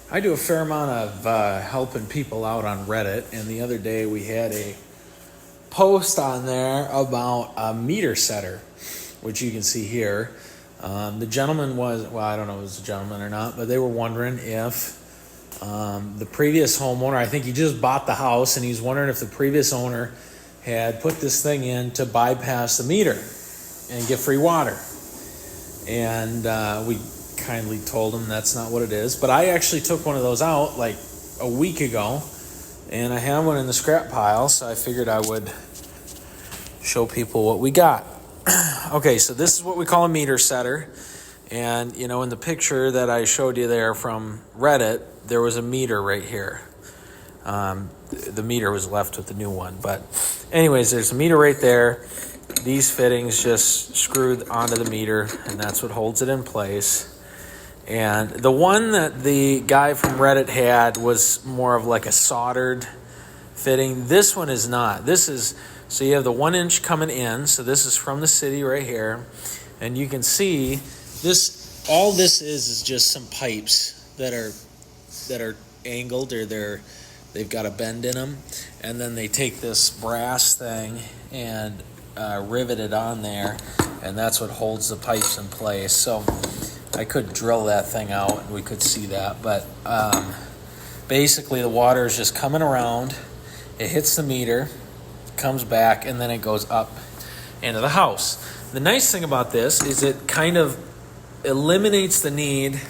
I do a fair amount of helping people out on Reddit, and the other day we had a post on there about a meter setter, which you can see here. The gentleman was, well, I don't know if it was a gentleman or not, but they were wondering if the previous homeowner, I think he just bought the house, and he's wondering if the previous owner had put this thing in to bypass the meter and get free water. And we kindly told him that's not what it is. But I actually took one of those out like a week ago, and I have one in the scrap pile, so I figured I would show people what we got. Okay, so this is what we call a meter setter. And, you know, in the picture that I showed you there from Reddit, there was a meter right here. The meter was left with the new one. But anyways, there's a meter right there. These fittings just screwed onto the meter, and that's what holds it in place. And the one that the guy from Reddit had was more of like a soldered fitting. This one is not. This is, so you have the 1 inch coming in. So this is from the city right here. And you can see this, all this is just some pipes that are angled, or they've got a bend in them. And then they take this brass thing and rivet it on there, and that's what holds the pipes in place. So I could drill that thing out and we could see that, but basically the water is just coming around, it hits the meter, comes back, and then it goes up into the house. The nice thing about this is it kind of eliminates the need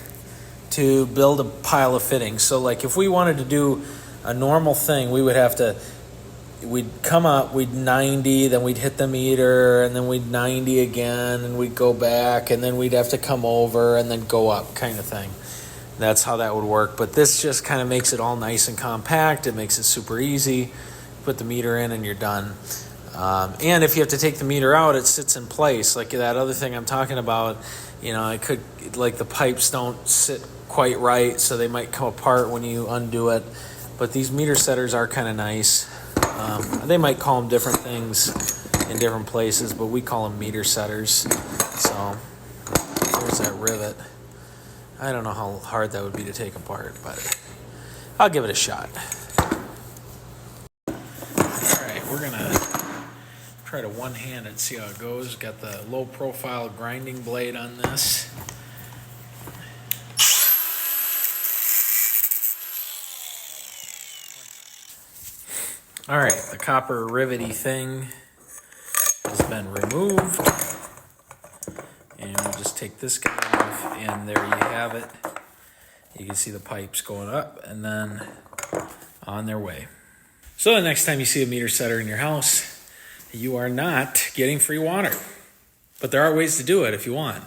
to build a pile of fittings. So like if we wanted to do a normal thing, we'd come up, we'd 90, then we'd hit the meter, and then we'd 90 again, and we'd go back, and then we'd have to come over and then go up, kind of thing. That's how that would work. But this just kind of makes it all nice and compact. It makes it super easy. Put the meter in and you're done. And if you have to take the meter out, it sits in place. Like that other thing I'm talking about, you know, it could, like the pipes don't sit quite right, so they might come apart when you undo it. But these meter setters are kind of nice. They might call them different things in different places, but we call them meter setters. So there's that rivet. I don't know how hard that would be to take apart, but I'll give it a shot. All right, we're gonna try to one-hand it, see how it goes. Got the low-profile grinding blade on this. All right, the copper rivety thing has been removed. And we'll just take this guy off, and there you have it. You can see the pipes going up and then on their way. So the next time you see a meter setter in your house, you are not getting free water. But there are ways to do it if you want.